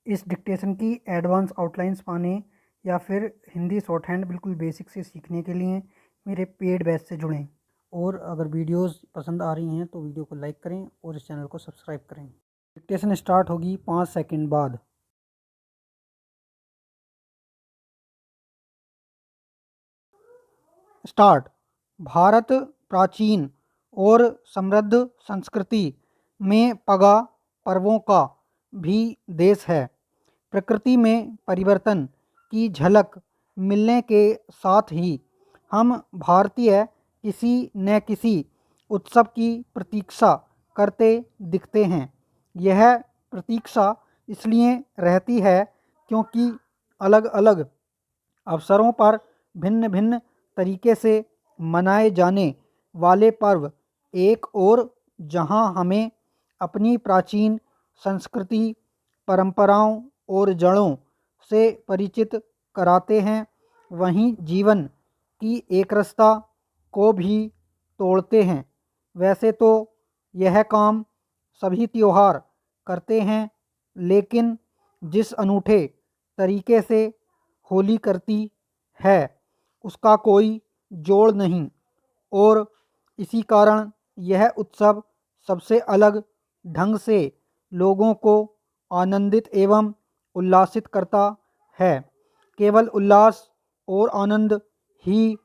इस डिक्टेशन की advance outlines पाने या फिर हिंदी शॉर्ट हैंड बिल्कुल बेसिक से सीखने के लिए मेरे पेड बैच से जुड़ें। और अगर वीडियोस पसंद आ रही हैं तो वीडियो को लाइक करें और इस चैनल को सब्सक्राइब करें। डिक्टेशन स्टार्ट होगी 5 सेकंड बाद। स्टार्ट। भारत प्राचीन और समृद्ध संस्कृति में पगा पर्वों का भी देश है। प्रकृति में परिवर्तन की झलक मिलने के साथ ही हम भारतीय किसी न किसी उत्सव की प्रतीक्षा करते दिखते हैं। यह प्रतीक्षा इसलिए रहती है क्योंकि अलग अलग अवसरों पर भिन्न भिन्न तरीके से मनाए जाने वाले पर्व एक और जहां हमें अपनी प्राचीन संस्कृति, परंपराओं और जड़ों से परिचित कराते हैं, वहीं जीवन की एकरसता को भी तोड़ते हैं। वैसे तो यह काम सभी त्योहार करते हैं, लेकिन जिस अनूठे तरीके से होली करती है उसका कोई जोड़ नहीं, और इसी कारण यह उत्सव सबसे अलग ढंग से लोगों को आनंदित एवं उल्लासित करता है। केवल उल्लास और आनंद ही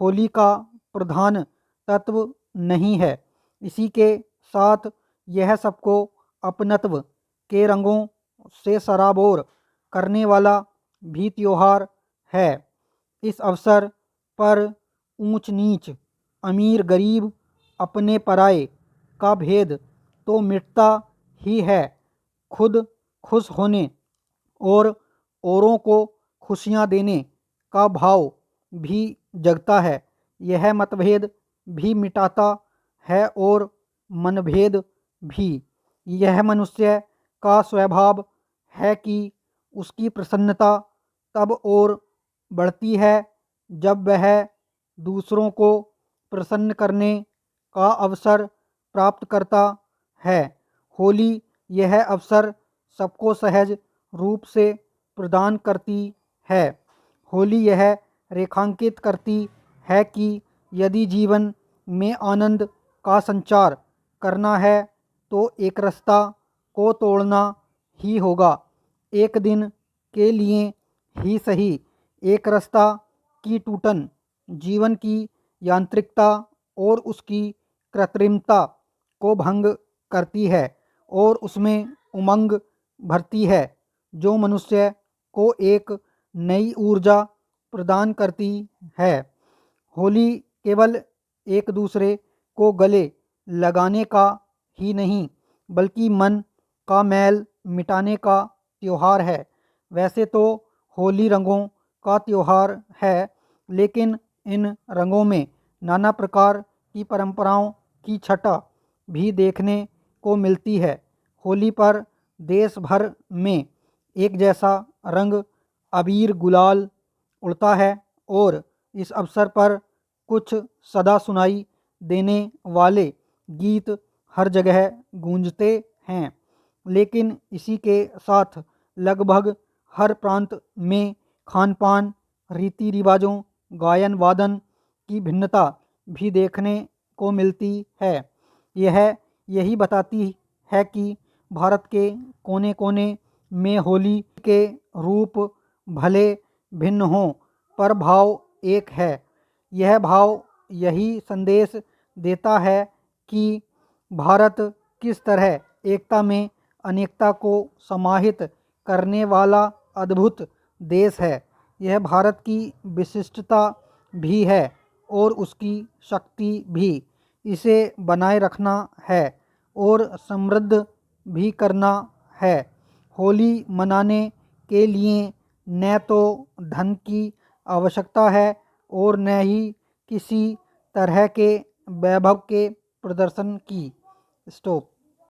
होली का प्रधान तत्व नहीं है, इसी के साथ यह सबको अपनत्व के रंगों से सराबोर करने वाला भी त्योहार है। इस अवसर पर ऊंच नीच, अमीर गरीब, अपने पराये का भेद तो मिटता ही है, खुद खुश होने और औरों को खुशियाँ देने का भाव भी जगता है। यह मतभेद भी मिटाता है और मनभेद भी। यह मनुष्य का स्वभाव है कि उसकी प्रसन्नता तब और बढ़ती है जब वह दूसरों को प्रसन्न करने का अवसर प्राप्त करता है। होली यह अवसर सबको सहज रूप से प्रदान करती है। होली यह रेखांकित करती है कि यदि जीवन में आनंद का संचार करना है तो एक रास्ता को तोड़ना ही होगा। एक दिन के लिए ही सही, एक रास्ता की टूटन जीवन की यांत्रिकता और उसकी कृत्रिमता को भंग करती है और उसमें उमंग भरती है, जो मनुष्य को एक नई ऊर्जा प्रदान करती है। होली केवल एक दूसरे को गले लगाने का ही नहीं, बल्कि मन का मैल मिटाने का त्योहार है। वैसे तो होली रंगों का त्योहार है, लेकिन इन रंगों में नाना प्रकार की परंपराओं की छटा भी देखने को मिलती है। होली पर देश भर में एक जैसा रंग अबीर गुलाल उड़ता है और इस अवसर पर कुछ सदा सुनाई देने वाले गीत हर जगह गूंजते हैं। लेकिन इसी के साथ लगभग हर प्रांत में खान पान, रीति रिवाजों, गायन वादन की भिन्नता भी देखने को मिलती है। यह यही बताती है कि भारत के कोने कोने में होली के रूप भले भिन्न हों पर भाव एक है। यह भाव यही संदेश देता है कि भारत किस तरह एकता में अनेकता को समाहित करने वाला अद्भुत देश है। यह भारत की विशिष्टता भी है और उसकी शक्ति भी। इसे बनाए रखना है और समृद्ध भी करना है। होली मनाने के लिए न तो धन की आवश्यकता है और न ही किसी तरह के वैभव के प्रदर्शन की। स्टॉप।